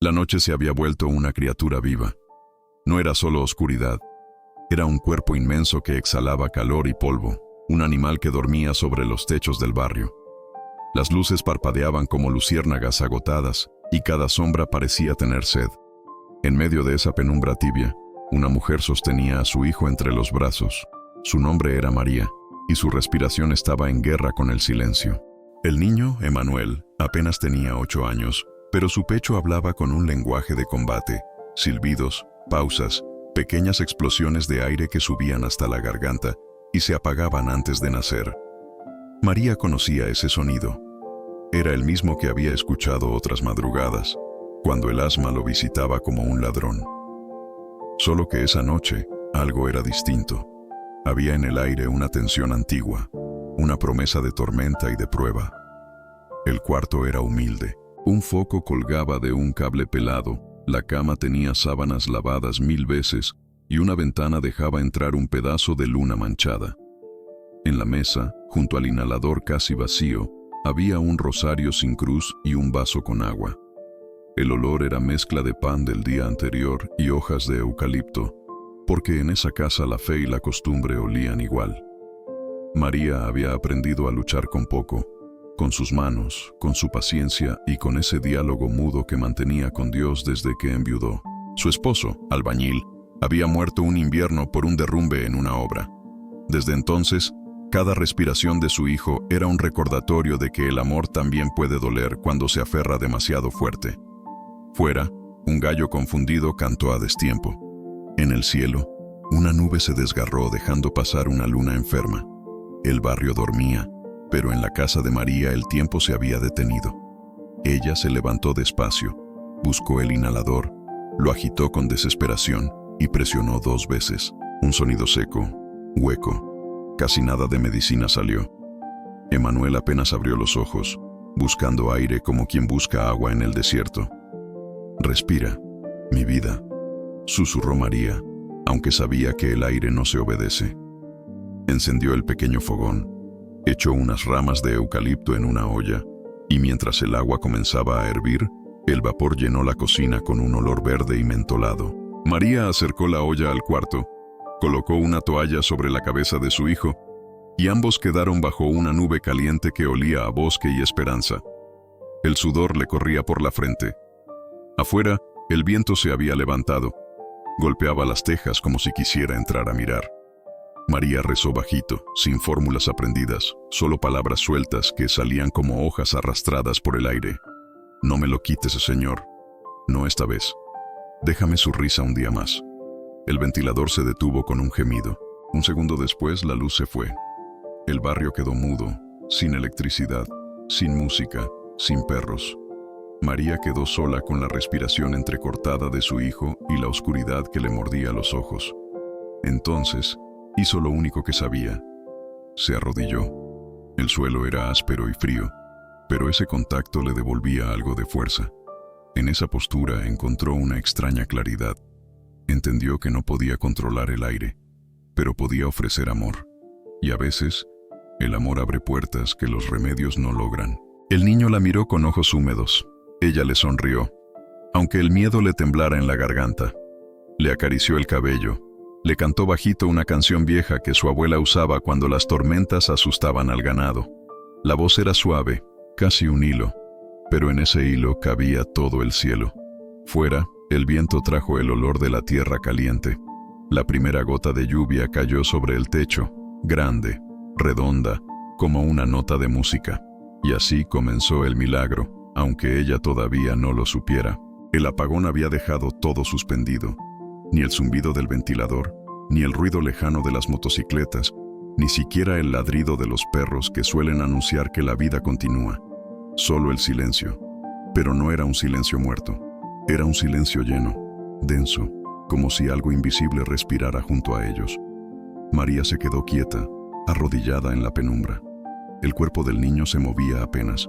La noche se había vuelto una criatura viva. No era solo oscuridad, era un cuerpo inmenso que exhalaba calor y polvo, un animal que dormía sobre los techos del barrio. Las luces parpadeaban como luciérnagas agotadas y cada sombra parecía tener sed. En medio de esa penumbra tibia, una mujer sostenía a su hijo entre los brazos. Su nombre era María, y su respiración estaba en guerra con el silencio. El niño, Emanuel, apenas tenía 8 años, pero su pecho hablaba con un lenguaje de combate, silbidos, pausas, pequeñas explosiones de aire que subían hasta la garganta y se apagaban antes de nacer. María conocía ese sonido. Era el mismo que había escuchado otras madrugadas, cuando el asma lo visitaba como un ladrón. Solo que esa noche, algo era distinto. Había en el aire una tensión antigua, una promesa de tormenta y de prueba. El cuarto era humilde. Un foco colgaba de un cable pelado, la cama tenía sábanas lavadas 1000 veces y una ventana dejaba entrar un pedazo de luna manchada. En la mesa, junto al inhalador casi vacío, había un rosario sin cruz y un vaso con agua. El olor era mezcla de pan del día anterior y hojas de eucalipto, porque en esa casa la fe y la costumbre olían igual. María había aprendido a luchar con poco, con sus manos, con su paciencia y con ese diálogo mudo que mantenía con Dios desde que enviudó. Su esposo, albañil, había muerto un invierno por un derrumbe en una obra. Desde entonces, cada respiración de su hijo era un recordatorio de que el amor también puede doler cuando se aferra demasiado fuerte. Fuera, un gallo confundido cantó a destiempo. En el cielo, una nube se desgarró dejando pasar una luna enferma. El barrio dormía, pero en la casa de María el tiempo se había detenido. Ella se levantó despacio, buscó el inhalador, lo agitó con desesperación y presionó 2 veces. Un sonido seco, hueco. Casi nada de medicina salió. Emanuel apenas abrió los ojos, buscando aire como quien busca agua en el desierto. «Respira, mi vida», susurró María, aunque sabía que el aire no se obedece. Encendió el pequeño fogón, echó unas ramas de eucalipto en una olla, y mientras el agua comenzaba a hervir, el vapor llenó la cocina con un olor verde y mentolado. María acercó la olla al cuarto, colocó una toalla sobre la cabeza de su hijo, y ambos quedaron bajo una nube caliente que olía a bosque y esperanza. El sudor le corría por la frente. Afuera, el viento se había levantado. Golpeaba las tejas como si quisiera entrar a mirar. María rezó bajito, sin fórmulas aprendidas, solo palabras sueltas que salían como hojas arrastradas por el aire. «No me lo quites, Señor. No esta vez. Déjame su risa un día más». El ventilador se detuvo con un gemido. Un segundo después, la luz se fue. El barrio quedó mudo, sin electricidad, sin música, sin perros. María quedó sola con la respiración entrecortada de su hijo y la oscuridad que le mordía los ojos. Entonces, hizo lo único que sabía. Se arrodilló. El suelo era áspero y frío, pero ese contacto le devolvía algo de fuerza. En esa postura encontró una extraña claridad. Entendió que no podía controlar el aire, pero podía ofrecer amor. Y a veces, el amor abre puertas que los remedios no logran. El niño la miró con ojos húmedos. Ella le sonrió, aunque el miedo le temblara en la garganta. Le acarició el cabello. Le cantó bajito una canción vieja que su abuela usaba cuando las tormentas asustaban al ganado. La voz era suave, casi un hilo, pero en ese hilo cabía todo el cielo. Fuera, el viento trajo el olor de la tierra caliente. La primera gota de lluvia cayó sobre el techo, grande, redonda, como una nota de música. Y así comenzó el milagro, aunque ella todavía no lo supiera. El apagón había dejado todo suspendido. Ni el zumbido del ventilador, ni el ruido lejano de las motocicletas, ni siquiera el ladrido de los perros que suelen anunciar que la vida continúa. Solo el silencio. Pero no era un silencio muerto. Era un silencio lleno, denso, como si algo invisible respirara junto a ellos. María se quedó quieta, arrodillada en la penumbra. El cuerpo del niño se movía apenas.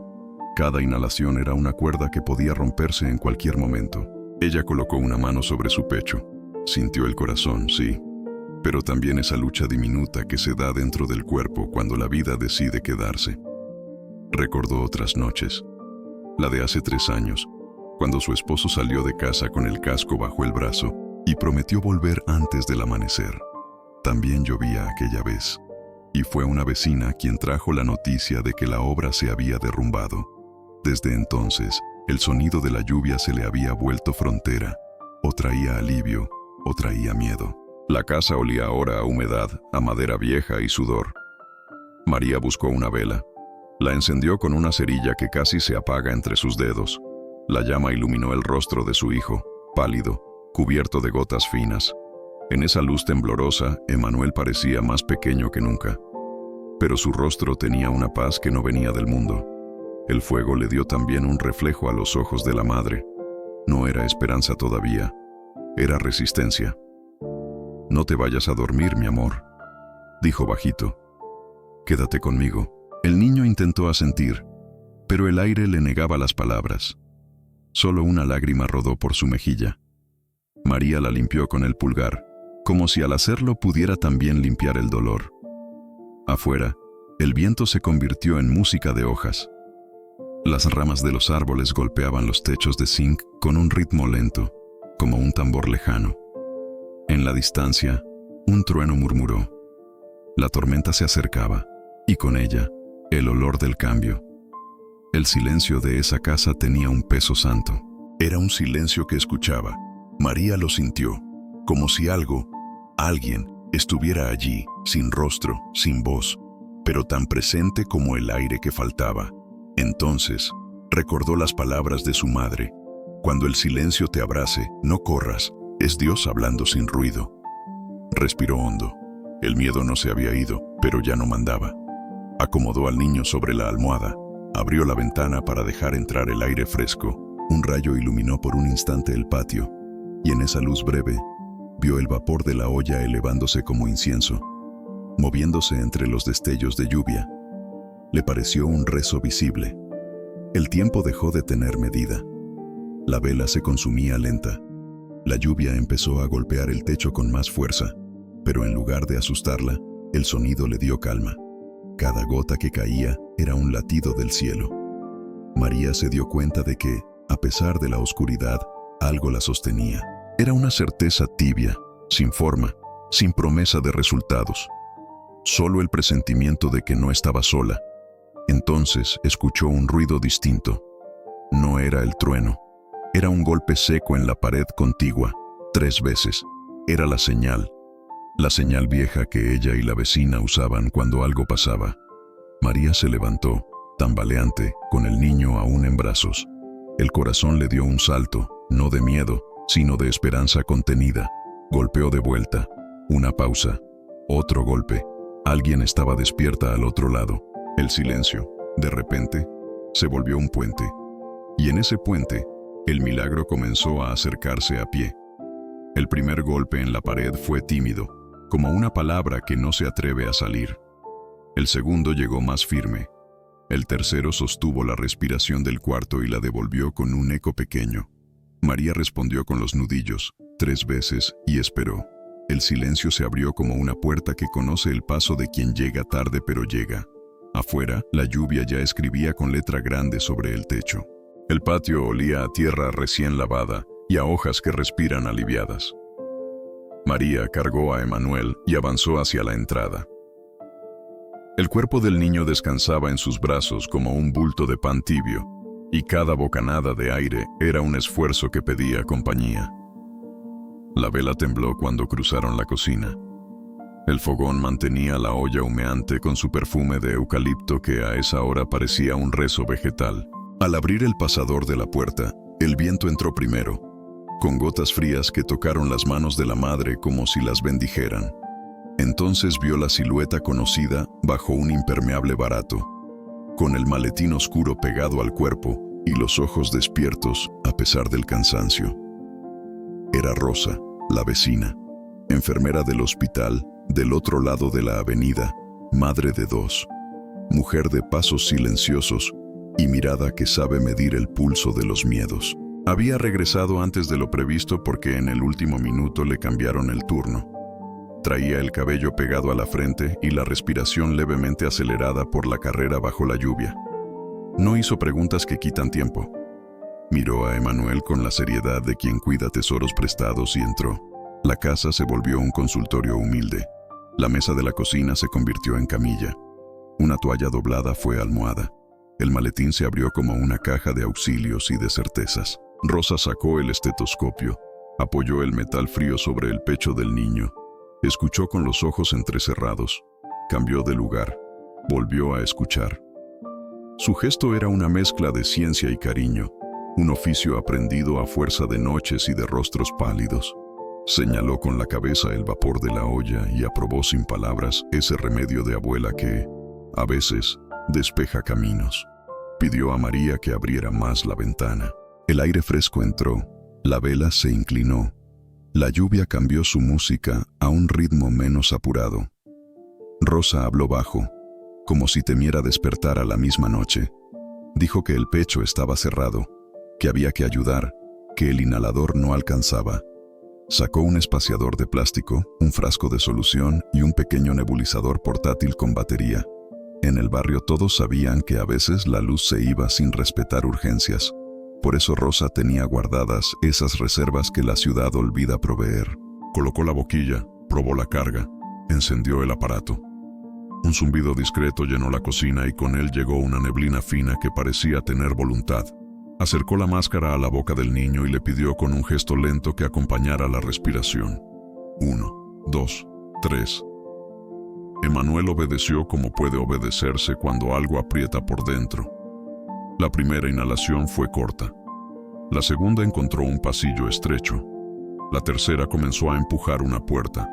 Cada inhalación era una cuerda que podía romperse en cualquier momento. Ella colocó una mano sobre su pecho. Sintió el corazón, sí, pero también esa lucha diminuta que se da dentro del cuerpo cuando la vida decide quedarse. Recordó otras noches, la de hace 3 años, cuando su esposo salió de casa con el casco bajo el brazo y prometió volver antes del amanecer. También llovía aquella vez, y fue una vecina quien trajo la noticia de que la obra se había derrumbado. Desde entonces, el sonido de la lluvia se le había vuelto frontera, o traía alivio, o traía miedo. La casa olía ahora a humedad, a madera vieja y sudor. María buscó una vela. La encendió con una cerilla que casi se apaga entre sus dedos. La llama iluminó el rostro de su hijo, pálido, cubierto de gotas finas. En esa luz temblorosa, Emanuel parecía más pequeño que nunca. Pero su rostro tenía una paz que no venía del mundo. El fuego le dio también un reflejo a los ojos de la madre. No era esperanza todavía, era resistencia. «No te vayas a dormir, mi amor», dijo bajito. «Quédate conmigo». El niño intentó asentir, pero el aire le negaba las palabras. Solo una lágrima rodó por su mejilla. María la limpió con el pulgar, como si al hacerlo pudiera también limpiar el dolor. Afuera, el viento se convirtió en música de hojas. Las ramas de los árboles golpeaban los techos de zinc con un ritmo lento, como un tambor lejano. En la distancia, un trueno murmuró. La tormenta se acercaba, y con ella, el olor del cambio. El silencio de esa casa tenía un peso santo. Era un silencio que escuchaba. María lo sintió, como si alguien, estuviera allí, sin rostro, sin voz, pero tan presente como el aire que faltaba. Entonces, recordó las palabras de su madre. Cuando el silencio te abrace, no corras, es Dios hablando sin ruido. Respiró hondo. El miedo no se había ido, pero ya no mandaba. Acomodó al niño sobre la almohada, abrió la ventana para dejar entrar el aire fresco. Un rayo iluminó por un instante el patio, y en esa luz breve, vio el vapor de la olla elevándose como incienso, moviéndose entre los destellos de lluvia. Le pareció un rezo visible. El tiempo dejó de tener medida. La vela se consumía lenta. La lluvia empezó a golpear el techo con más fuerza, pero en lugar de asustarla, el sonido le dio calma. Cada gota que caía era un latido del cielo. María se dio cuenta de que, a pesar de la oscuridad, algo la sostenía. Era una certeza tibia, sin forma, sin promesa de resultados. Solo el presentimiento de que no estaba sola. Entonces escuchó un ruido distinto. No era el trueno. Era un golpe seco en la pared contigua, 3 veces. Era la señal vieja que ella y la vecina usaban cuando algo pasaba. María se levantó, tambaleante, con el niño aún en brazos. El corazón le dio un salto, no de miedo, sino de esperanza contenida. Golpeó de vuelta. Una pausa. Otro golpe. Alguien estaba despierta al otro lado. El silencio, de repente, se volvió un puente. Y en ese puente, el milagro comenzó a acercarse a pie. El primer golpe en la pared fue tímido, como una palabra que no se atreve a salir. El segundo llegó más firme. El tercero sostuvo la respiración del cuarto y la devolvió con un eco pequeño. María respondió con los nudillos, 3 veces, y esperó. El silencio se abrió como una puerta que conoce el paso de quien llega tarde pero llega. Afuera, la lluvia ya escribía con letra grande sobre el techo. El patio olía a tierra recién lavada y a hojas que respiran aliviadas. María cargó a Emanuel y avanzó hacia la entrada. El cuerpo del niño descansaba en sus brazos como un bulto de pan tibio, y cada bocanada de aire era un esfuerzo que pedía compañía. La vela tembló cuando cruzaron la cocina. El fogón mantenía la olla humeante con su perfume de eucalipto que a esa hora parecía un rezo vegetal. Al abrir el pasador de la puerta, el viento entró primero, con gotas frías que tocaron las manos de la madre como si las bendijeran. Entonces vio la silueta conocida bajo un impermeable barato, con el maletín oscuro pegado al cuerpo y los ojos despiertos a pesar del cansancio. Era Rosa, la vecina, enfermera del hospital del otro lado de la avenida, madre de 2, mujer de pasos silenciosos y mirada que sabe medir el pulso de los miedos. Había regresado antes de lo previsto porque en el último minuto le cambiaron el turno. Traía el cabello pegado a la frente y la respiración levemente acelerada por la carrera bajo la lluvia. No hizo preguntas que quitan tiempo. Miró a Emanuel con la seriedad de quien cuida tesoros prestados y entró. La casa se volvió un consultorio humilde. La mesa de la cocina se convirtió en camilla. Una toalla doblada fue almohada. El maletín se abrió como una caja de auxilios y de certezas. Rosa sacó el estetoscopio, apoyó el metal frío sobre el pecho del niño, escuchó con los ojos entrecerrados, cambió de lugar, volvió a escuchar. Su gesto era una mezcla de ciencia y cariño, un oficio aprendido a fuerza de noches y de rostros pálidos. Señaló con la cabeza el vapor de la olla y aprobó sin palabras ese remedio de abuela que, a veces, despeja caminos. Pidió a María que abriera más la ventana. El aire fresco entró, la vela se inclinó. La lluvia cambió su música a un ritmo menos apurado. Rosa habló bajo, como si temiera despertar a la misma noche. Dijo que el pecho estaba cerrado, que había que ayudar, que el inhalador no alcanzaba. Sacó un espaciador de plástico, un frasco de solución y un pequeño nebulizador portátil con batería. En el barrio todos sabían que a veces la luz se iba sin respetar urgencias. Por eso Rosa tenía guardadas esas reservas que la ciudad olvida proveer. Colocó la boquilla, probó la carga, encendió el aparato. Un zumbido discreto llenó la cocina y con él llegó una neblina fina que parecía tener voluntad. Acercó la máscara a la boca del niño y le pidió con un gesto lento que acompañara la respiración. 1, 2, 3. Emanuel obedeció como puede obedecerse cuando algo aprieta por dentro. La primera inhalación fue corta. La segunda encontró un pasillo estrecho. La tercera comenzó a empujar una puerta.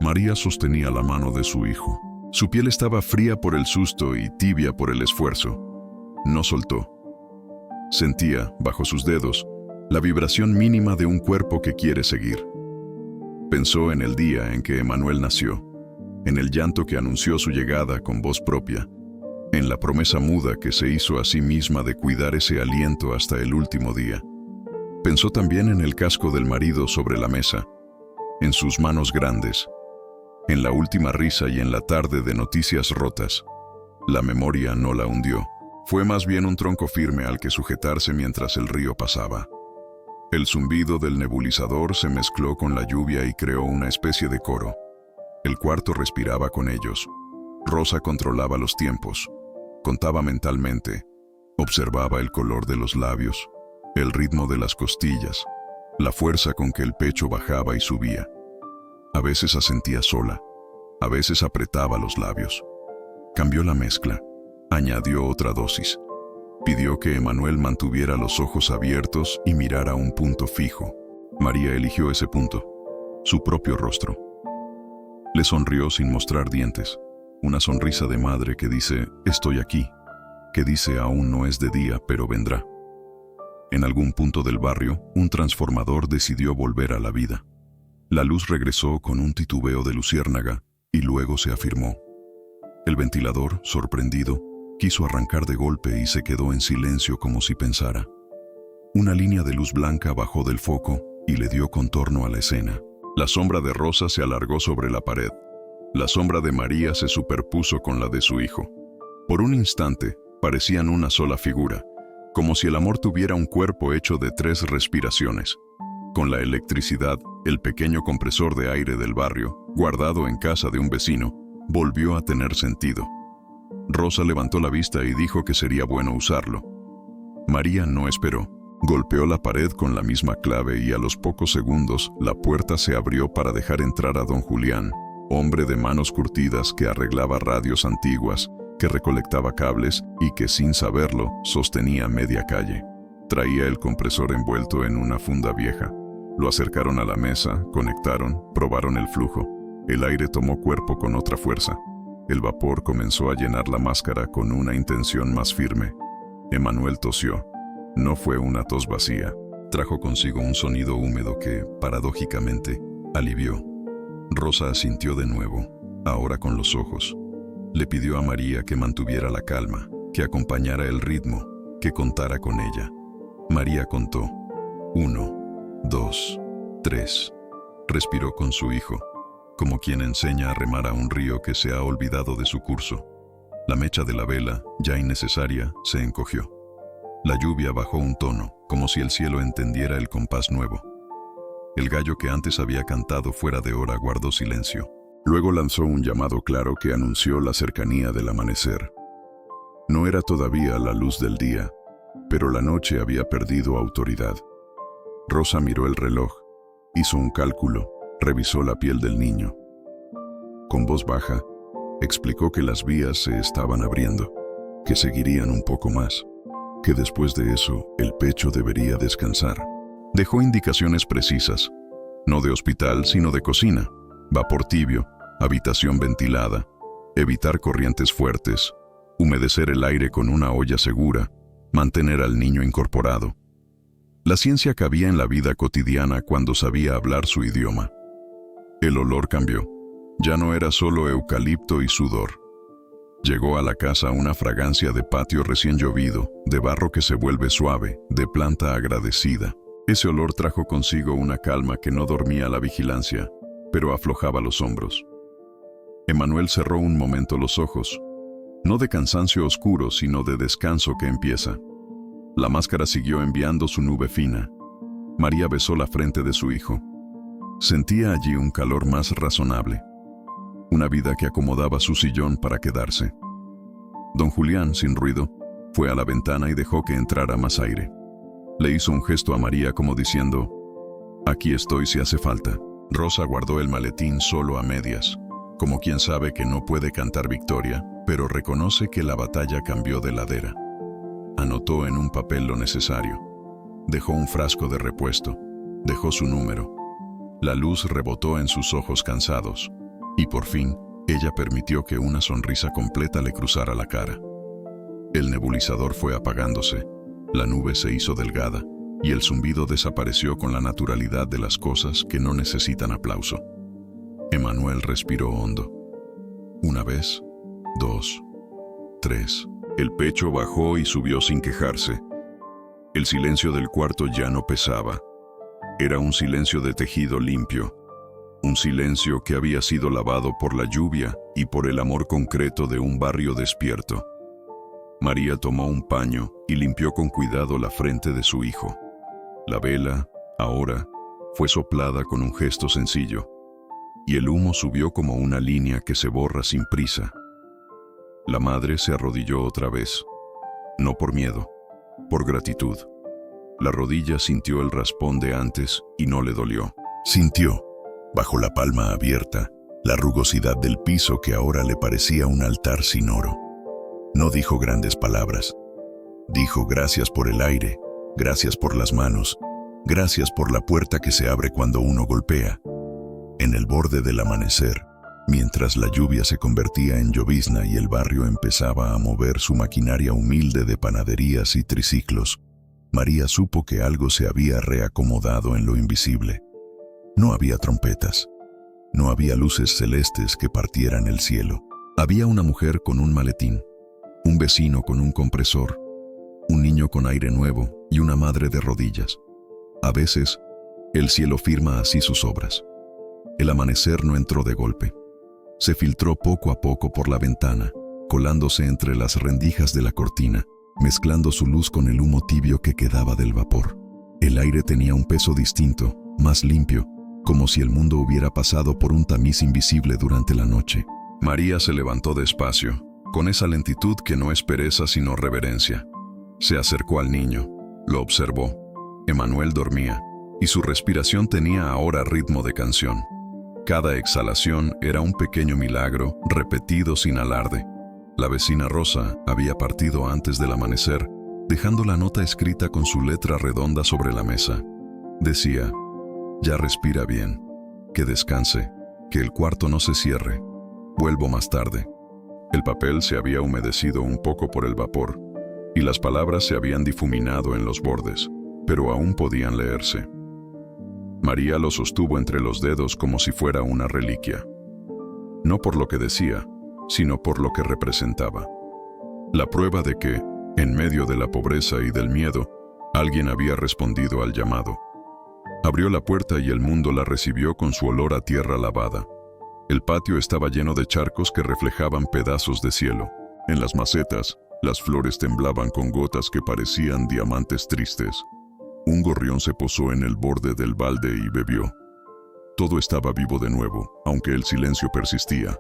María sostenía la mano de su hijo. Su piel estaba fría por el susto y tibia por el esfuerzo. No soltó. Sentía, bajo sus dedos, la vibración mínima de un cuerpo que quiere seguir. Pensó en el día en que Emanuel nació, en el llanto que anunció su llegada con voz propia, en la promesa muda que se hizo a sí misma de cuidar ese aliento hasta el último día. Pensó también en el casco del marido sobre la mesa, en sus manos grandes, en la última risa y en la tarde de noticias rotas. La memoria no la hundió. Fue más bien un tronco firme al que sujetarse mientras el río pasaba. El zumbido del nebulizador se mezcló con la lluvia y creó una especie de coro. El cuarto respiraba con ellos. Rosa controlaba los tiempos, contaba mentalmente, observaba el color de los labios, el ritmo de las costillas, la fuerza con que el pecho bajaba y subía. A veces asentía sola, a veces apretaba los labios. Cambió la mezcla. Añadió otra dosis. Pidió que Emanuel mantuviera los ojos abiertos y mirara un punto fijo. María eligió ese punto, su propio rostro. Le sonrió sin mostrar dientes, una sonrisa de madre que dice, estoy aquí, que dice, aún no es de día, pero vendrá. En algún punto del barrio, un transformador decidió volver a la vida. La luz regresó con un titubeo de luciérnaga y luego se afirmó. El ventilador, sorprendido, quiso arrancar de golpe y se quedó en silencio como si pensara. Una línea de luz blanca bajó del foco y le dio contorno a la escena. La sombra de Rosa se alargó sobre la pared. La sombra de María se superpuso con la de su hijo. Por un instante, parecían una sola figura, como si el amor tuviera un cuerpo hecho de 3 respiraciones. Con la electricidad, el pequeño compresor de aire del barrio, guardado en casa de un vecino, volvió a tener sentido. Rosa levantó la vista y dijo que sería bueno usarlo. María no esperó. Golpeó la pared con la misma clave y a los pocos segundos la puerta se abrió para dejar entrar a don Julián, hombre de manos curtidas que arreglaba radios antiguas, que recolectaba cables y que sin saberlo sostenía media calle. Traía el compresor envuelto en una funda vieja. Lo acercaron a la mesa, conectaron, probaron el flujo. El aire tomó cuerpo con otra fuerza. El vapor comenzó a llenar la máscara con una intención más firme. Emanuel tosió. No fue una tos vacía. Trajo consigo un sonido húmedo que, paradójicamente, alivió. Rosa asintió de nuevo, ahora con los ojos. Le pidió a María que mantuviera la calma, que acompañara el ritmo, que contara con ella. María contó. 1, 2, 3. Respiró con su hijo, como quien enseña a remar a un río que se ha olvidado de su curso. La mecha de la vela, ya innecesaria, se encogió. La lluvia bajó un tono, como si el cielo entendiera el compás nuevo. El gallo que antes había cantado fuera de hora guardó silencio. Luego lanzó un llamado claro que anunció la cercanía del amanecer. No era todavía la luz del día, pero la noche había perdido autoridad. Rosa miró el reloj, hizo un cálculo, revisó la piel del niño. Con voz baja, explicó que las vías se estaban abriendo, que seguirían un poco más, que después de eso el pecho debería descansar. Dejó indicaciones precisas, no de hospital sino de cocina, vapor tibio, habitación ventilada, evitar corrientes fuertes, humedecer el aire con una olla segura, mantener al niño incorporado. La ciencia cabía en la vida cotidiana cuando sabía hablar su idioma. El olor cambió. Ya no era solo eucalipto y sudor. Llegó a la casa una fragancia de patio recién llovido, de barro que se vuelve suave, de planta agradecida. Ese olor trajo consigo una calma que no dormía la vigilancia, pero aflojaba los hombros. Emanuel cerró un momento los ojos, no de cansancio oscuro, sino de descanso que empieza. La máscara siguió enviando su nube fina. María besó la frente de su hijo. Sentía allí un calor más razonable. Una vida que acomodaba su sillón para quedarse. Don Julián, sin ruido, fue a la ventana y dejó que entrara más aire. Le hizo un gesto a María como diciendo, «Aquí estoy si hace falta». Rosa guardó el maletín solo a medias, como quien sabe que no puede cantar victoria, pero reconoce que la batalla cambió de ladera. Anotó en un papel lo necesario. Dejó un frasco de repuesto. Dejó su número. La luz rebotó en sus ojos cansados. Y por fin, ella permitió que una sonrisa completa le cruzara la cara. El nebulizador fue apagándose. La nube se hizo delgada. Y el zumbido desapareció con la naturalidad de las cosas que no necesitan aplauso. Emanuel respiró hondo. Una vez, 2, 3. El pecho bajó y subió sin quejarse. El silencio del cuarto ya no pesaba. Era un silencio de tejido limpio. Un silencio que había sido lavado por la lluvia y por el amor concreto de un barrio despierto. María tomó un paño y limpió con cuidado la frente de su hijo. La vela, ahora, fue soplada con un gesto sencillo, y el humo subió como una línea que se borra sin prisa. La madre se arrodilló otra vez, no por miedo, por gratitud. La rodilla sintió el raspón de antes y no le dolió. Sintió, bajo la palma abierta, la rugosidad del piso que ahora le parecía un altar sin oro. No dijo grandes palabras. Dijo gracias por el aire, gracias por las manos, gracias por la puerta que se abre cuando uno golpea. En el borde del amanecer, mientras la lluvia se convertía en llovizna y el barrio empezaba a mover su maquinaria humilde de panaderías y triciclos, María supo que algo se había reacomodado en lo invisible. No había trompetas, no había luces celestes que partieran el cielo. Había una mujer con un maletín, un vecino con un compresor, un niño con aire nuevo y una madre de rodillas. A veces, el cielo firma así sus obras. El amanecer no entró de golpe. Se filtró poco a poco por la ventana, colándose entre las rendijas de la cortina, mezclando su luz con el humo tibio que quedaba del vapor. El aire tenía un peso distinto, más limpio, como si el mundo hubiera pasado por un tamiz invisible durante la noche. María se levantó despacio, con esa lentitud que no es pereza sino reverencia. Se acercó al niño, lo observó. Emanuel dormía, y su respiración tenía ahora ritmo de canción. Cada exhalación era un pequeño milagro, repetido sin alarde. La vecina Rosa había partido antes del amanecer, dejando la nota escrita con su letra redonda sobre la mesa. Decía, ya respira bien, que descanse, que el cuarto no se cierre. Vuelvo más tarde. El papel se había humedecido un poco por el vapor, y las palabras se habían difuminado en los bordes, pero aún podían leerse. María lo sostuvo entre los dedos como si fuera una reliquia. No por lo que decía, sino por lo que representaba. La prueba de que, en medio de la pobreza y del miedo, alguien había respondido al llamado. Abrió la puerta y el mundo la recibió con su olor a tierra lavada. El patio estaba lleno de charcos que reflejaban pedazos de cielo. En las macetas, Las flores temblaban con gotas que parecían diamantes tristes. Un gorrión se posó en el borde del balde y bebió. Todo estaba vivo de nuevo, aunque el silencio persistía,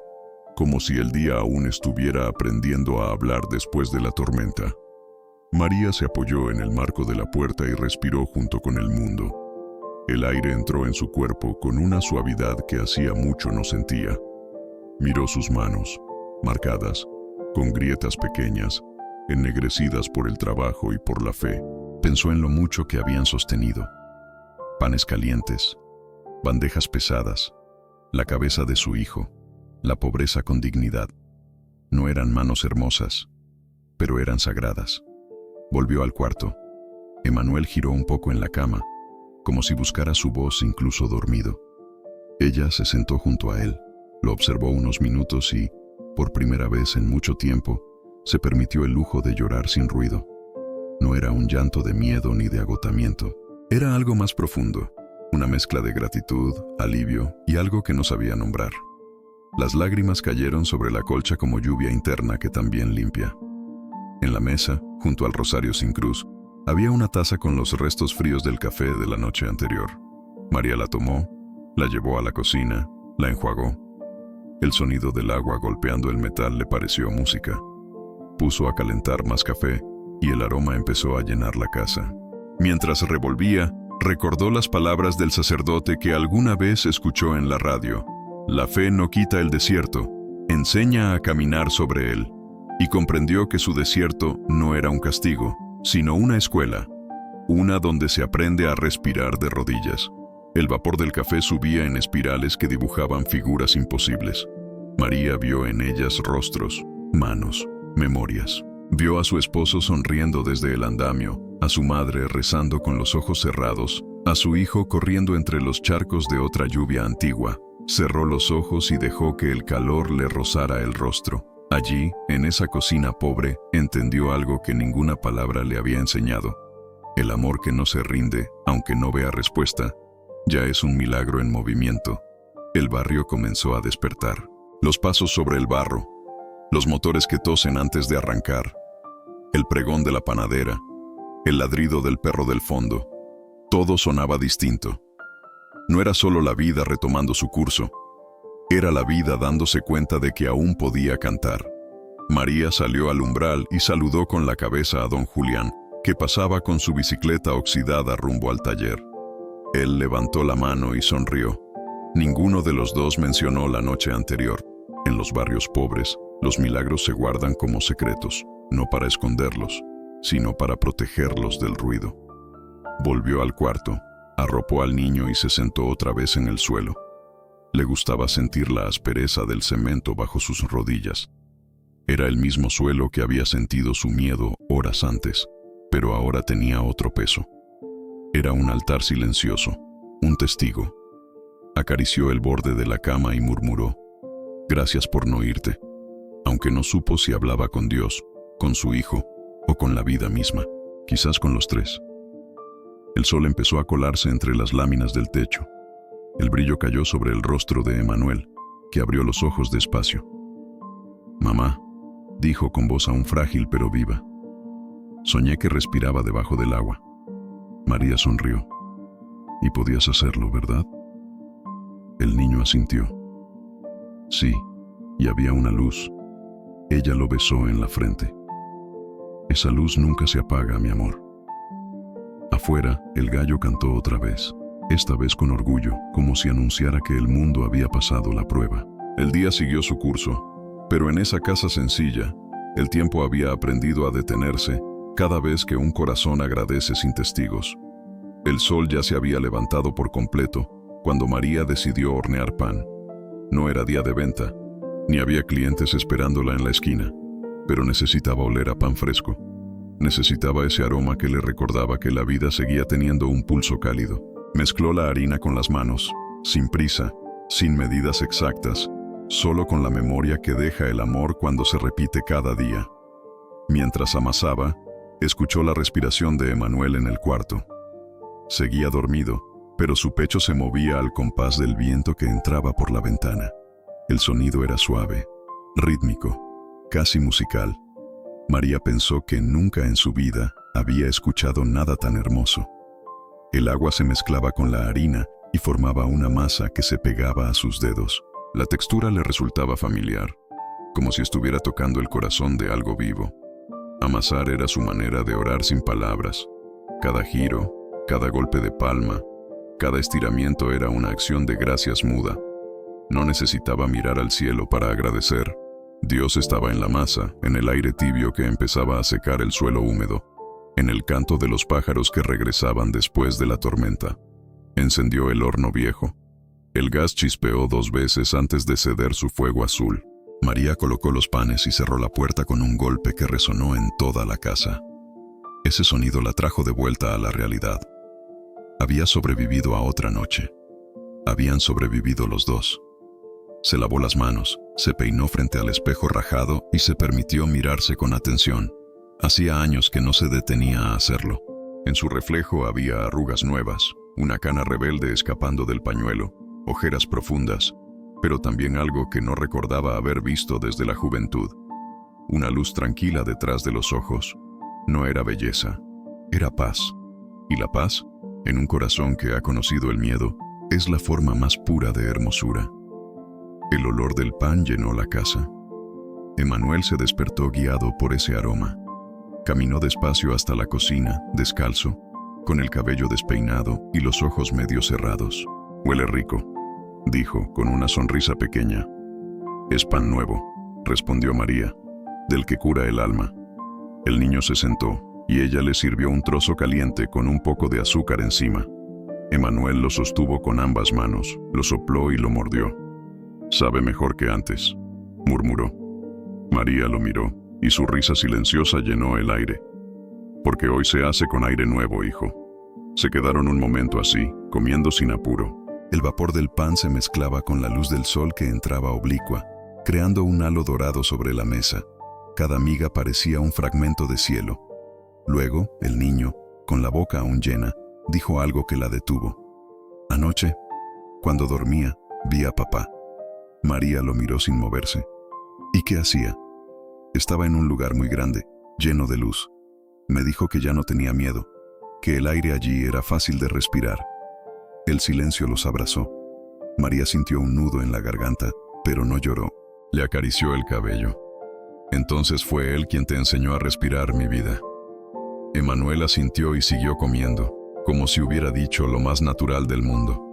como si el día aún estuviera aprendiendo a hablar después de la tormenta. María se apoyó en el marco de la puerta y respiró junto con el mundo. El aire entró en su cuerpo con una suavidad que hacía mucho no sentía. Miró sus manos, marcadas, con grietas pequeñas, ennegrecidas por el trabajo y por la fe. Pensó en lo mucho que habían sostenido. Panes calientes, bandejas pesadas, la cabeza de su hijo, la pobreza con dignidad. No eran manos hermosas, pero eran sagradas. Volvió al cuarto. Emanuel giró un poco en la cama, como si buscara su voz incluso dormido. Ella se sentó junto a él, lo observó unos minutos y, por primera vez en mucho tiempo, se permitió el lujo de llorar sin ruido. No era un llanto de miedo ni de agotamiento. Era algo más profundo, una mezcla de gratitud, alivio y algo que no sabía nombrar. Las lágrimas cayeron sobre la colcha como lluvia interna que también limpia. En la mesa, junto al rosario sin cruz, había una taza con los restos fríos del café de la noche anterior. María la tomó, la llevó a la cocina, la enjuagó. El sonido del agua golpeando el metal le pareció música. Puso a calentar más café y el aroma empezó a llenar la casa. Mientras revolvía, recordó las palabras del sacerdote que alguna vez escuchó en la radio. La fe no quita el desierto, enseña a caminar sobre él. Y comprendió que su desierto no era un castigo, sino una escuela, una donde se aprende a respirar de rodillas. El vapor del café subía en espirales que dibujaban figuras imposibles. María vio en ellas rostros, manos, memorias. Vio a su esposo sonriendo desde el andamio, a su madre rezando con los ojos cerrados, a su hijo corriendo entre los charcos de otra lluvia antigua. Cerró los ojos y dejó que el calor le rozara el rostro. Allí, en esa cocina pobre, entendió algo que ninguna palabra le había enseñado. El amor que no se rinde, aunque no vea respuesta, ya es un milagro en movimiento. El barrio comenzó a despertar. Los pasos sobre el barro, los motores que tosen antes de arrancar, el pregón de la panadera, el ladrido del perro del fondo. Todo sonaba distinto. No era solo la vida retomando su curso, era la vida dándose cuenta de que aún podía cantar. María salió al umbral y saludó con la cabeza a don Julián, que pasaba con su bicicleta oxidada rumbo al taller. Él levantó la mano y sonrió. Ninguno de los dos mencionó la noche anterior. En los barrios pobres, los milagros se guardan como secretos, no para esconderlos, sino para protegerlos del ruido. Volvió al cuarto, arropó al niño y se sentó otra vez en el suelo. Le gustaba sentir la aspereza del cemento bajo sus rodillas. Era el mismo suelo que había sentido su miedo horas antes, pero ahora tenía otro peso. Era un altar silencioso, un testigo. Acarició el borde de la cama y murmuró: «Gracias por no irte», aunque no supo si hablaba con Dios, con su hijo o con la vida misma, quizás con los tres. El sol empezó a colarse entre las láminas del techo. El brillo cayó sobre el rostro de Emanuel, que abrió los ojos despacio. «Mamá», dijo con voz aún frágil pero viva. «Soñé que respiraba debajo del agua». María sonrió. «Y podías hacerlo, ¿verdad?». El niño asintió. «Sí, y había una luz». Ella lo besó en la frente. «Esa luz nunca se apaga, mi amor». Afuera, el gallo cantó otra vez, esta vez con orgullo, como si anunciara que el mundo había pasado la prueba. El día siguió su curso, pero en esa casa sencilla, el tiempo había aprendido a detenerse cada vez que un corazón agradece sin testigos. El sol ya se había levantado por completo cuando María decidió hornear pan. No era día de venta, ni había clientes esperándola en la esquina, pero necesitaba oler a pan fresco. Necesitaba ese aroma que le recordaba que la vida seguía teniendo un pulso cálido. Mezcló la harina con las manos, sin prisa, sin medidas exactas, solo con la memoria que deja el amor cuando se repite cada día. Mientras amasaba, escuchó la respiración de Emanuel en el cuarto. Seguía dormido, pero su pecho se movía al compás del viento que entraba por la ventana. El sonido era suave, rítmico, casi musical. María pensó que nunca en su vida había escuchado nada tan hermoso. El agua se mezclaba con la harina y formaba una masa que se pegaba a sus dedos. La textura le resultaba familiar, como si estuviera tocando el corazón de algo vivo. Amasar era su manera de orar sin palabras. Cada giro, cada golpe de palma, cada estiramiento era una acción de gracias muda. No necesitaba mirar al cielo para agradecer. Dios estaba en la masa, en el aire tibio que empezaba a secar el suelo húmedo, en el canto de los pájaros que regresaban después de la tormenta. Encendió el horno viejo. El gas chispeó 2 veces antes de ceder su fuego azul. María colocó los panes y cerró la puerta con un golpe que resonó en toda la casa. Ese sonido la trajo de vuelta a la realidad. Había sobrevivido a otra noche. Habían sobrevivido los dos. Se lavó las manos, se peinó frente al espejo rajado y se permitió mirarse con atención. Hacía años que no se detenía a hacerlo. En su reflejo había arrugas nuevas, una cana rebelde escapando del pañuelo, ojeras profundas, pero también algo que no recordaba haber visto desde la juventud. Una luz tranquila detrás de los ojos. No era belleza, era paz. Y la paz, en un corazón que ha conocido el miedo, es la forma más pura de hermosura. El olor del pan llenó la casa. Emmanuel se despertó guiado por ese aroma. Caminó despacio hasta la cocina, descalzo, con el cabello despeinado y los ojos medio cerrados. «Huele rico», dijo con una sonrisa pequeña. «Es pan nuevo», respondió María, «del que cura el alma». El niño se sentó y ella le sirvió un trozo caliente con un poco de azúcar encima. Emmanuel lo sostuvo con ambas manos, lo sopló y lo mordió. «Sabe mejor que antes», murmuró. María lo miró y su risa silenciosa llenó el aire. «Porque hoy se hace con aire nuevo, hijo». Se quedaron un momento así, comiendo sin apuro. El vapor del pan se mezclaba con la luz del sol que entraba oblicua, creando un halo dorado sobre la mesa. Cada miga parecía un fragmento de cielo. Luego, el niño, con la boca aún llena, dijo algo que la detuvo. «Anoche, cuando dormía, vi a papá». María lo miró sin moverse. «¿Y qué hacía?» «Estaba en un lugar muy grande, lleno de luz. Me dijo que ya no tenía miedo, que el aire allí era fácil de respirar». El silencio los abrazó. María sintió un nudo en la garganta, pero no lloró. Le acarició el cabello. «Entonces fue él quien te enseñó a respirar, mi vida». Emmanuel asintió y siguió comiendo, como si hubiera dicho lo más natural del mundo.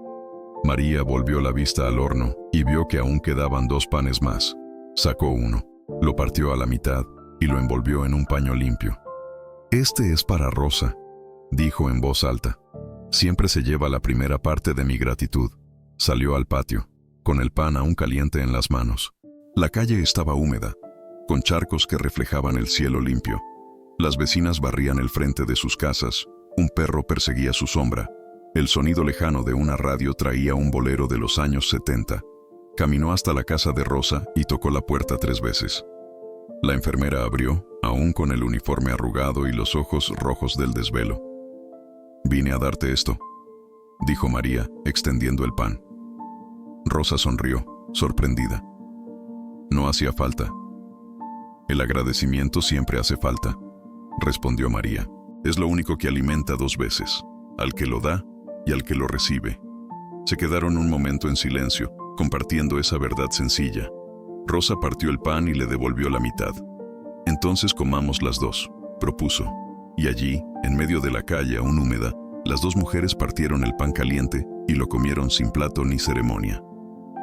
María volvió la vista al horno y vio que aún quedaban 2 panes más. Sacó uno, lo partió a la mitad y lo envolvió en un paño limpio. «Este es para Rosa», dijo en voz alta. «Siempre se lleva la primera parte de mi gratitud». Salió al patio, con el pan aún caliente en las manos. La calle estaba húmeda, con charcos que reflejaban el cielo limpio. Las vecinas barrían el frente de sus casas, un perro perseguía su sombra. El sonido lejano de una radio traía un bolero de los años 70. Caminó hasta la casa de Rosa y tocó la puerta 3 veces. La enfermera abrió, aún con el uniforme arrugado y los ojos rojos del desvelo. «Vine a darte esto», dijo María, extendiendo el pan. Rosa sonrió, sorprendida. «No hacía falta». «El agradecimiento siempre hace falta», respondió María. «Es lo único que alimenta 2 veces, al que lo da y al que lo recibe». Se quedaron un momento en silencio, compartiendo esa verdad sencilla. Rosa partió el pan y le devolvió la mitad. «Entonces comamos las 2», propuso. Y allí, en medio de la calle aún húmeda, las 2 mujeres partieron el pan caliente y lo comieron sin plato ni ceremonia.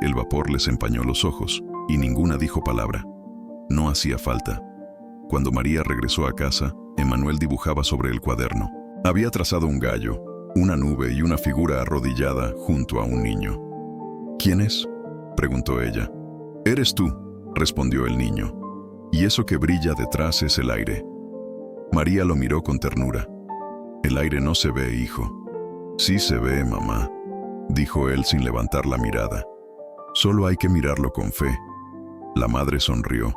El vapor les empañó los ojos y ninguna dijo palabra. No hacía falta. Cuando María regresó a casa, Emmanuel dibujaba sobre el cuaderno. Había trazado un gallo, una nube y una figura arrodillada junto a un niño. «¿Quién es?», preguntó ella. «Eres tú», respondió el niño. «Y eso que brilla detrás es el aire». María lo miró con ternura. «El aire no se ve, hijo». «Sí se ve, mamá», dijo él sin levantar la mirada. «Solo hay que mirarlo con fe». La madre sonrió.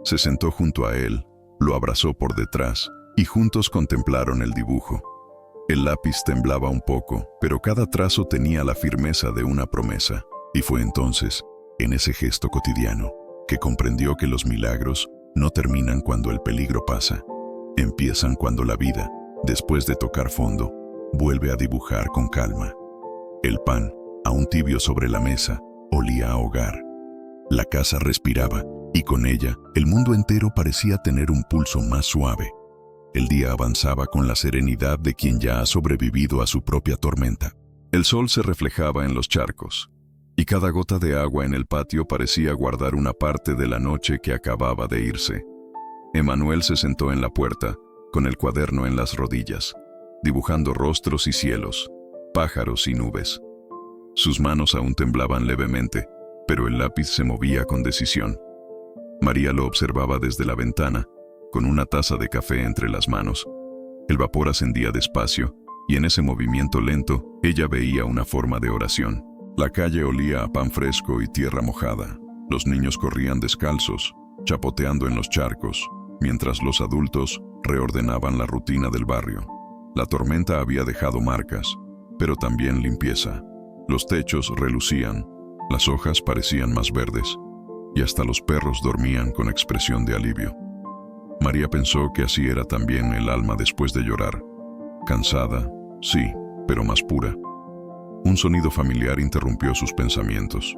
Se sentó junto a él, lo abrazó por detrás y juntos contemplaron el dibujo. El lápiz temblaba un poco, pero cada trazo tenía la firmeza de una promesa. Y fue entonces, en ese gesto cotidiano, que comprendió que los milagros no terminan cuando el peligro pasa, empiezan cuando la vida, después de tocar fondo, vuelve a dibujar con calma. El pan, aún tibio sobre la mesa, olía a hogar. La casa respiraba, y con ella, el mundo entero parecía tener un pulso más suave. El día avanzaba con la serenidad de quien ya ha sobrevivido a su propia tormenta. El sol se reflejaba en los charcos, y cada gota de agua en el patio parecía guardar una parte de la noche que acababa de irse. Emanuel se sentó en la puerta, con el cuaderno en las rodillas, dibujando rostros y cielos, pájaros y nubes. Sus manos aún temblaban levemente, pero el lápiz se movía con decisión. María lo observaba desde la ventana, con una taza de café entre las manos. El vapor ascendía despacio, y en ese movimiento lento, ella veía una forma de oración. La calle olía a pan fresco y tierra mojada. Los niños corrían descalzos, chapoteando en los charcos, mientras los adultos reordenaban la rutina del barrio. La tormenta había dejado marcas, pero también limpieza. Los techos relucían, las hojas parecían más verdes, y hasta los perros dormían con expresión de alivio. María pensó que así era también el alma después de llorar. Cansada, sí, pero más pura. Un sonido familiar interrumpió sus pensamientos.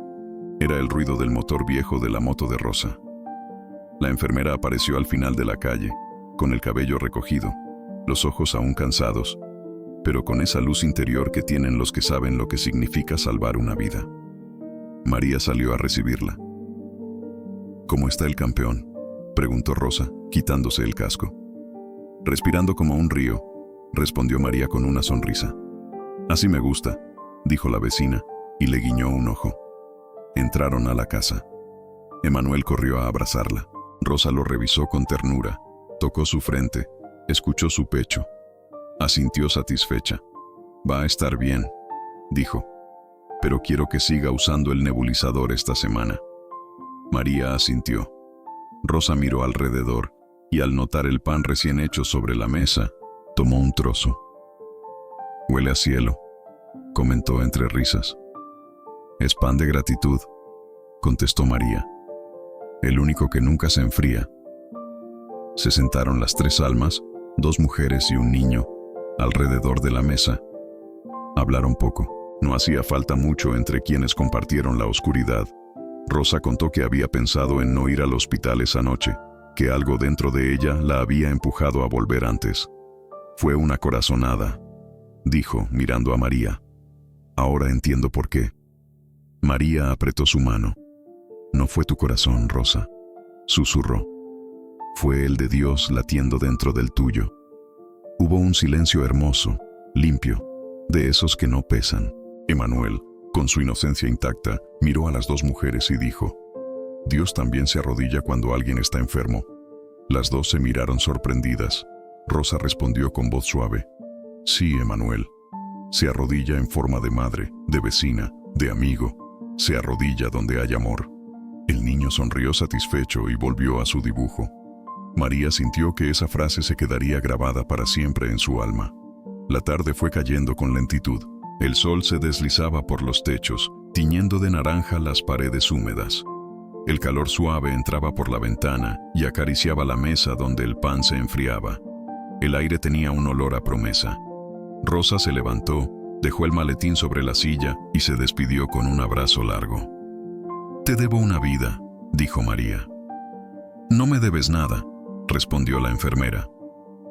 Era el ruido del motor viejo de la moto de Rosa. La enfermera apareció al final de la calle, con el cabello recogido, los ojos aún cansados, pero con esa luz interior que tienen los que saben lo que significa salvar una vida. María salió a recibirla. ¿Cómo está el campeón?, preguntó Rosa, quitándose el casco. Respirando como un río, respondió María con una sonrisa. Así me gusta, dijo la vecina, y le guiñó un ojo. Entraron a la casa. Emanuel corrió a abrazarla. Rosa lo revisó con ternura, tocó su frente, escuchó su pecho. Asintió satisfecha. Va a estar bien, dijo. Pero quiero que siga usando el nebulizador esta semana. María asintió. Rosa miró alrededor, y al notar el pan recién hecho sobre la mesa, tomó un trozo. Huele a cielo, comentó entre risas. Es pan de gratitud, contestó María. El único que nunca se enfría. Se sentaron las tres almas, dos mujeres y un niño, alrededor de la mesa. Hablaron poco. No hacía falta mucho entre quienes compartieron la oscuridad. Rosa contó que había pensado en no ir al hospital esa noche, que algo dentro de ella la había empujado a volver antes. Fue una corazonada, dijo, mirando a María. Ahora entiendo por qué. María apretó su mano. No fue tu corazón, Rosa, susurró. Fue el de Dios latiendo dentro del tuyo. Hubo un silencio hermoso, limpio, de esos que no pesan. Emanuel, con su inocencia intacta, miró a las dos mujeres y dijo: Dios también se arrodilla cuando alguien está enfermo. Las dos se miraron sorprendidas. Rosa respondió con voz suave: Sí, Emanuel. Se arrodilla en forma de madre, de vecina, de amigo. Se arrodilla donde hay amor. El niño sonrió satisfecho y volvió a su dibujo. María sintió que esa frase se quedaría grabada para siempre en su alma. La tarde fue cayendo con lentitud. El sol se deslizaba por los techos, tiñendo de naranja las paredes húmedas. El calor suave entraba por la ventana y acariciaba la mesa donde el pan se enfriaba. El aire tenía un olor a promesa. Rosa se levantó, dejó el maletín sobre la silla y se despidió con un abrazo largo. Te debo una vida, dijo María. No me debes nada, respondió la enfermera.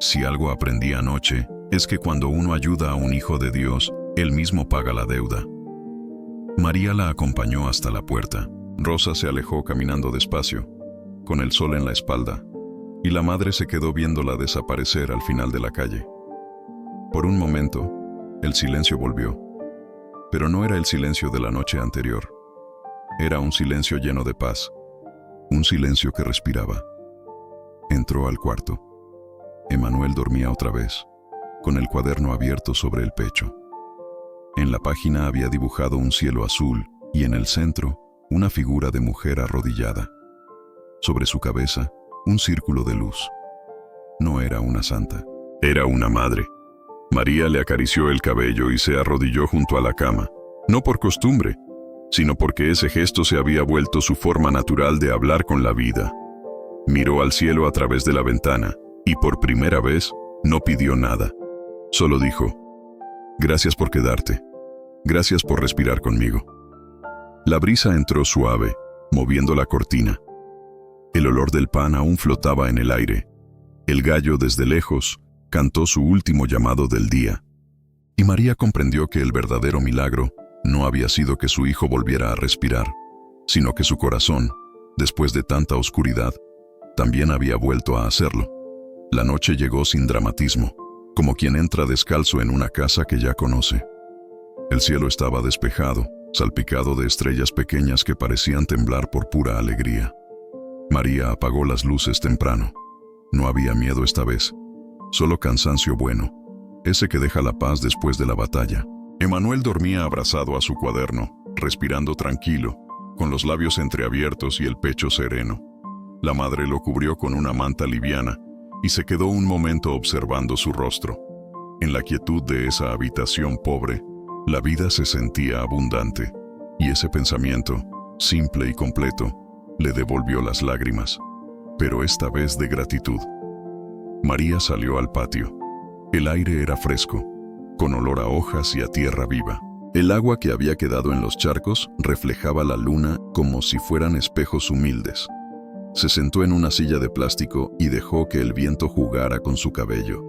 Si algo aprendí anoche, es que cuando uno ayuda a un hijo de Dios, él mismo paga la deuda. María la acompañó hasta la puerta. Rosa se alejó caminando despacio, con el sol en la espalda, y la madre se quedó viéndola desaparecer al final de la calle. Por un momento, el silencio volvió, pero no era el silencio de la noche anterior. Era un silencio lleno de paz, un silencio que respiraba. Entró al cuarto. Emanuel dormía otra vez, con el cuaderno abierto sobre el pecho. En la página había dibujado un cielo azul y en el centro una figura de mujer arrodillada. Sobre su cabeza, un círculo de luz. No era una santa, era una madre. María le acarició el cabello y se arrodilló junto a la cama, no por costumbre, sino porque ese gesto se había vuelto su forma natural de hablar con la vida. Miró al cielo a través de la ventana y por primera vez no pidió nada. Solo dijo: «Gracias por quedarte. Gracias por respirar conmigo». La brisa entró suave, moviendo la cortina. El olor del pan aún flotaba en el aire. El gallo desde lejos cantó su último llamado del día. Y María comprendió que el verdadero milagro no había sido que su hijo volviera a respirar, sino que su corazón, después de tanta oscuridad, también había vuelto a hacerlo. La noche llegó sin dramatismo, como quien entra descalzo en una casa que ya conoce. El cielo estaba despejado, salpicado de estrellas pequeñas que parecían temblar por pura alegría. María apagó las luces temprano. No había miedo esta vez, solo cansancio bueno, ese que deja la paz después de la batalla. Emanuel dormía abrazado a su cuaderno, respirando tranquilo, con los labios entreabiertos y el pecho sereno. La madre lo cubrió con una manta liviana y se quedó un momento observando su rostro. En la quietud de esa habitación pobre, la vida se sentía abundante, y ese pensamiento, simple y completo, le devolvió las lágrimas, pero esta vez de gratitud. María salió al patio. El aire era fresco, con olor a hojas y a tierra viva. El agua que había quedado en los charcos reflejaba la luna como si fueran espejos humildes. Se sentó en una silla de plástico y dejó que el viento jugara con su cabello.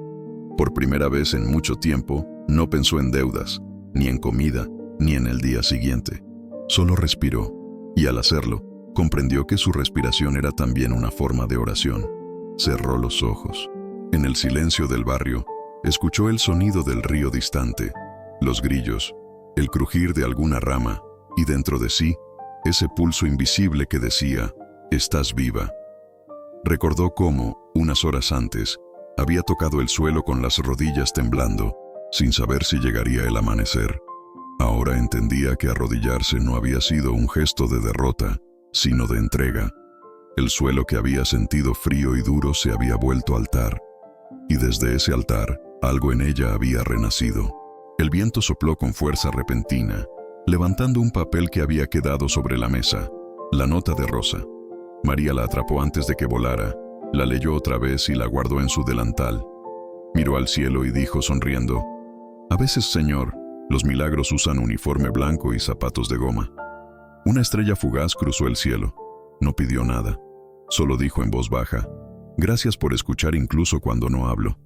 Por primera vez en mucho tiempo, no pensó en deudas, ni en comida, ni en el día siguiente. Solo respiró, y al hacerlo, comprendió que su respiración era también una forma de oración. Cerró los ojos. En el silencio del barrio, escuchó el sonido del río distante, los grillos, el crujir de alguna rama, y dentro de sí, ese pulso invisible que decía: «Estás viva». Recordó cómo, unas horas antes, había tocado el suelo con las rodillas temblando, sin saber si llegaría el amanecer. Ahora entendía que arrodillarse no había sido un gesto de derrota, sino de entrega. El suelo que había sentido frío y duro se había vuelto altar, y desde ese altar, algo en ella había renacido. El viento sopló con fuerza repentina, levantando un papel que había quedado sobre la mesa, la nota de Rosa. María la atrapó antes de que volara, la leyó otra vez y la guardó en su delantal. Miró al cielo y dijo sonriendo: «A veces, Señor, los milagros usan uniforme blanco y zapatos de goma». Una estrella fugaz cruzó el cielo. No pidió nada, solo dijo en voz baja: «Gracias por escuchar incluso cuando no hablo».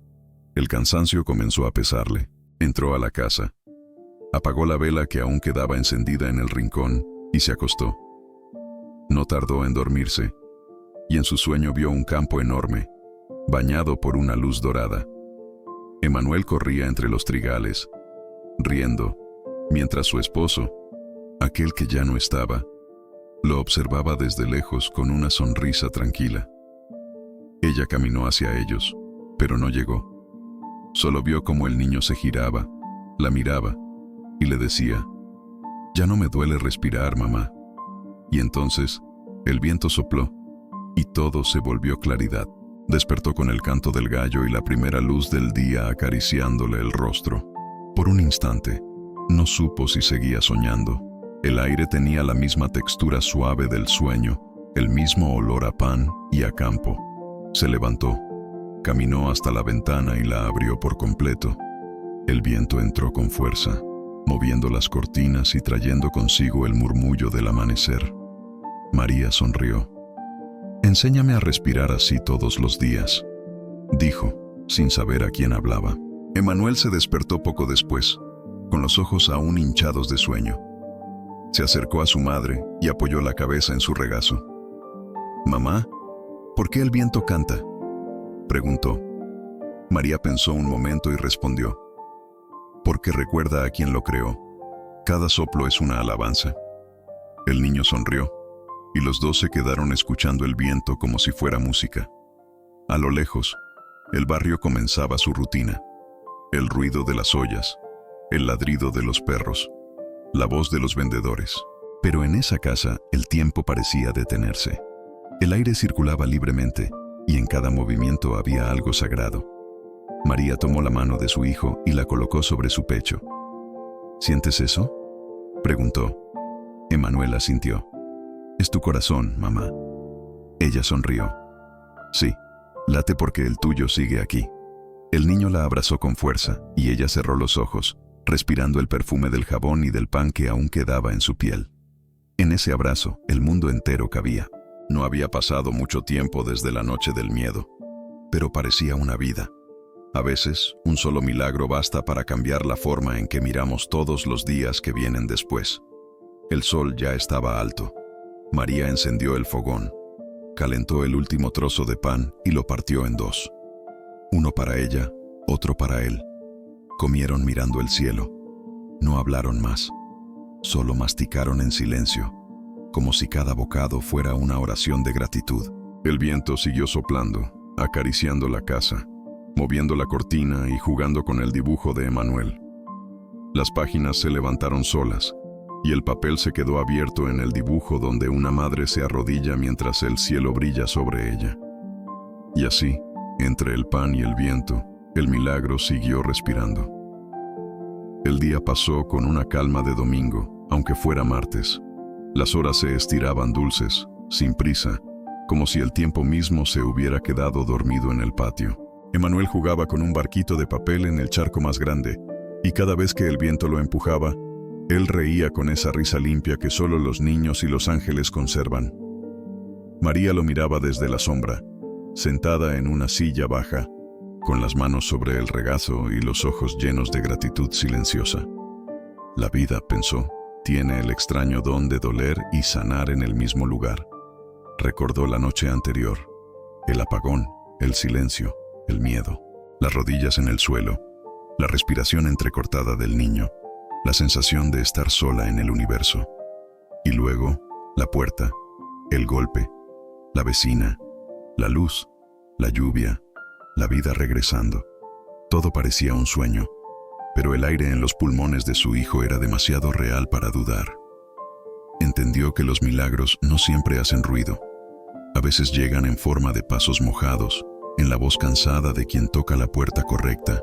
El cansancio comenzó a pesarle. Entró a la casa. Apagó la vela que aún quedaba encendida en el rincón y se acostó. No tardó en dormirse, y en su sueño vio un campo enorme, bañado por una luz dorada. Emanuel corría entre los trigales, riendo, mientras su esposo, aquel que ya no estaba, lo observaba desde lejos con una sonrisa tranquila. Ella caminó hacia ellos, pero no llegó. Solo vio cómo el niño se giraba, la miraba y le decía: «Ya no me duele respirar, mamá». Y entonces, el viento sopló y todo se volvió claridad. Despertó con el canto del gallo y la primera luz del día acariciándole el rostro. Por un instante, no supo si seguía soñando. El aire tenía la misma textura suave del sueño, el mismo olor a pan y a campo. Se levantó, caminó hasta la ventana y la abrió por completo. El viento entró con fuerza, moviendo las cortinas y trayendo consigo el murmullo del amanecer. María sonrió. «Enséñame a respirar así todos los días», dijo, sin saber a quién hablaba. Emanuel se despertó poco después, con los ojos aún hinchados de sueño. Se acercó a su madre y apoyó la cabeza en su regazo. «Mamá, ¿por qué el viento canta?», preguntó. María pensó un momento y respondió: «Porque recuerda a quien lo creó. Cada soplo es una alabanza». El niño sonrió, y los dos se quedaron escuchando el viento como si fuera música. A lo lejos, el barrio comenzaba su rutina. El ruido de las ollas, el ladrido de los perros, la voz de los vendedores. Pero en esa casa el tiempo parecía detenerse. El aire circulaba libremente, y en cada movimiento había algo sagrado. María tomó la mano de su hijo y la colocó sobre su pecho. «¿Sientes eso?», preguntó. Emanuel asintió. «Es tu corazón, mamá». Ella sonrió. Sí, late porque el tuyo sigue aquí. El niño la abrazó con fuerza y ella cerró los ojos, respirando el perfume del jabón y del pan que aún quedaba en su piel. En ese abrazo, el mundo entero cabía. No había pasado mucho tiempo desde la noche del miedo, pero parecía una vida. A veces, un solo milagro basta para cambiar la forma en que miramos todos los días que vienen después. El sol ya estaba alto. María encendió el fogón, calentó el último trozo de pan y lo partió en dos. Uno para ella, otro para él. Comieron mirando el cielo. No hablaron más. Solo masticaron en silencio, como si cada bocado fuera una oración de gratitud. El viento siguió soplando, acariciando la casa, moviendo la cortina y jugando con el dibujo de Emanuel. Las páginas se levantaron solas, y el papel se quedó abierto en el dibujo donde una madre se arrodilla mientras el cielo brilla sobre ella. Y así, entre el pan y el viento, el milagro siguió respirando. El día pasó con una calma de domingo, aunque fuera martes. Las horas se estiraban dulces, sin prisa, como si el tiempo mismo se hubiera quedado dormido en el patio. Emanuel jugaba con un barquito de papel en el charco más grande, y cada vez que el viento lo empujaba, él reía con esa risa limpia que solo los niños y los ángeles conservan. María lo miraba desde la sombra, sentada en una silla baja, con las manos sobre el regazo y los ojos llenos de gratitud silenciosa. La vida, pensó, tiene el extraño don de doler y sanar en el mismo lugar. Recordó la noche anterior, el apagón, el silencio, el miedo, las rodillas en el suelo, la respiración entrecortada del niño, la sensación de estar sola en el universo. Y luego, la puerta, el golpe, la vecina, la luz, la lluvia, la vida regresando. Todo parecía un sueño, pero el aire en los pulmones de su hijo era demasiado real para dudar. Entendió que los milagros no siempre hacen ruido. A veces llegan en forma de pasos mojados, en la voz cansada de quien toca la puerta correcta,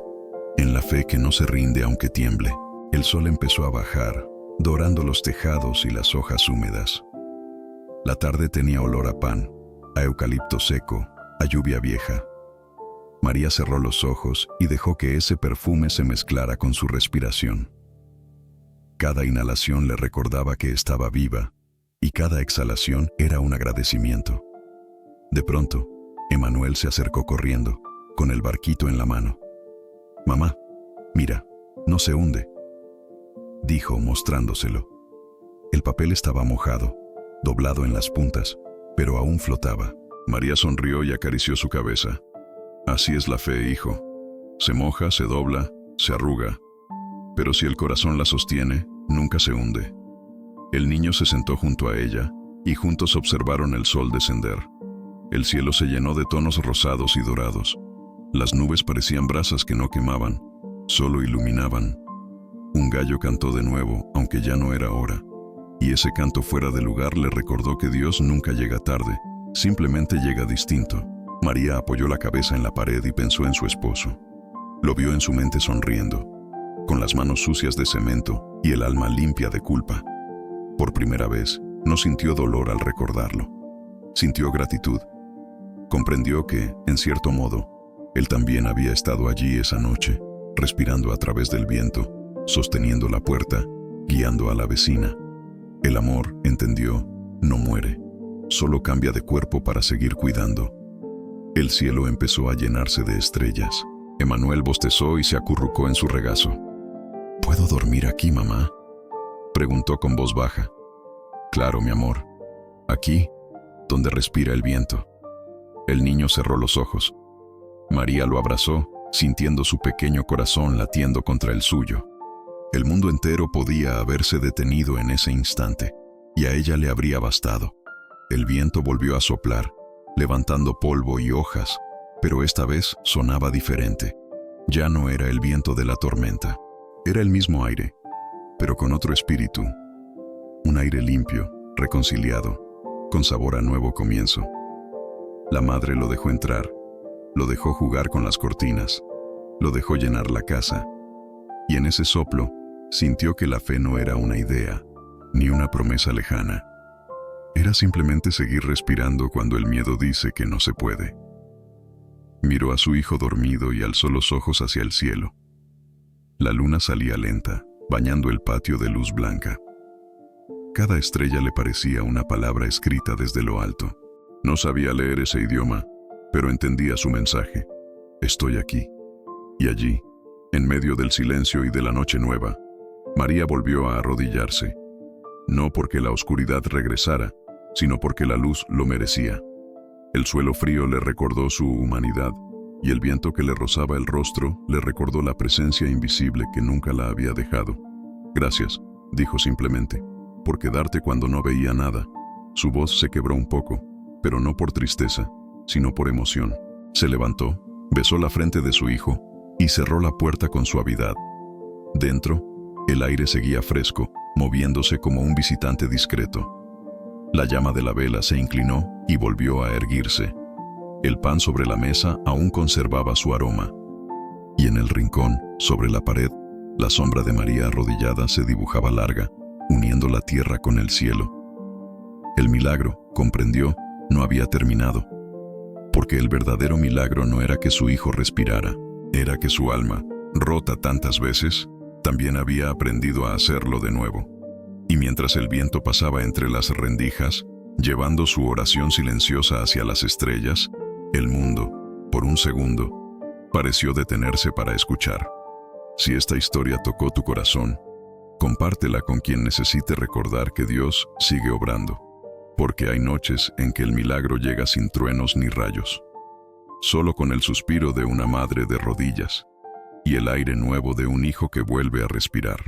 en la fe que no se rinde aunque tiemble. El sol empezó a bajar, dorando los tejados y las hojas húmedas. La tarde tenía olor a pan, a eucalipto seco, a lluvia vieja. María cerró los ojos y dejó que ese perfume se mezclara con su respiración. Cada inhalación le recordaba que estaba viva, y cada exhalación era un agradecimiento. De pronto, Emanuel se acercó corriendo, con el barquito en la mano. «Mamá, mira, no se hunde», dijo mostrándoselo. El papel estaba mojado, doblado en las puntas, pero aún flotaba. María sonrió y acarició su cabeza. «Así es la fe, hijo. Se moja, se dobla, se arruga. Pero si el corazón la sostiene, nunca se hunde». El niño se sentó junto a ella, y juntos observaron el sol descender. El cielo se llenó de tonos rosados y dorados. Las nubes parecían brasas que no quemaban, solo iluminaban. Un gallo cantó de nuevo, aunque ya no era hora. Y ese canto fuera de lugar le recordó que Dios nunca llega tarde, simplemente llega distinto. María apoyó la cabeza en la pared y pensó en su esposo. Lo vio en su mente sonriendo, con las manos sucias de cemento y el alma limpia de culpa. Por primera vez, no sintió dolor al recordarlo. Sintió gratitud. Comprendió que, en cierto modo, él también había estado allí esa noche, respirando a través del viento, sosteniendo la puerta, guiando a la vecina. El amor, entendió, no muere, solo cambia de cuerpo para seguir cuidando. El cielo empezó a llenarse de estrellas. Emanuel bostezó y se acurrucó en su regazo. «¿Puedo dormir aquí, mamá?», preguntó con voz baja. «Claro, mi amor. Aquí, donde respira el viento». El niño cerró los ojos. María lo abrazó, sintiendo su pequeño corazón latiendo contra el suyo. El mundo entero podía haberse detenido en ese instante, y a ella le habría bastado. El viento volvió a soplar, levantando polvo y hojas, pero esta vez sonaba diferente. Ya no era el viento de la tormenta. Era el mismo aire, pero con otro espíritu. Un aire limpio, reconciliado, con sabor a nuevo comienzo. La madre lo dejó entrar, lo dejó jugar con las cortinas, lo dejó llenar la casa, y en ese soplo sintió que la fe no era una idea, ni una promesa lejana. Era simplemente seguir respirando cuando el miedo dice que no se puede. Miró a su hijo dormido y alzó los ojos hacia el cielo. La luna salía lenta, bañando el patio de luz blanca. Cada estrella le parecía una palabra escrita desde lo alto. No sabía leer ese idioma, pero entendía su mensaje. Estoy aquí. Y allí, en medio del silencio y de la noche nueva, María volvió a arrodillarse. No porque la oscuridad regresara, sino porque la luz lo merecía. El suelo frío le recordó su humanidad, y el viento que le rozaba el rostro le recordó la presencia invisible que nunca la había dejado. Gracias, dijo simplemente, por quedarte cuando no veía nada. Su voz se quebró un poco, pero no por tristeza, sino por emoción. Se levantó, besó la frente de su hijo y cerró la puerta con suavidad. Dentro, el aire seguía fresco, moviéndose como un visitante discreto. La llama de la vela se inclinó y volvió a erguirse. El pan sobre la mesa aún conservaba su aroma. Y en el rincón, sobre la pared, la sombra de María arrodillada se dibujaba larga, uniendo la tierra con el cielo. El milagro, comprendió, no había terminado. Porque el verdadero milagro no era que su hijo respirara, era que su alma, rota tantas veces, también había aprendido a hacerlo de nuevo. Y mientras el viento pasaba entre las rendijas, llevando su oración silenciosa hacia las estrellas, el mundo, por un segundo, pareció detenerse para escuchar. Si esta historia tocó tu corazón, compártela con quien necesite recordar que Dios sigue obrando, porque hay noches en que el milagro llega sin truenos ni rayos, solo con el suspiro de una madre de rodillas y el aire nuevo de un hijo que vuelve a respirar.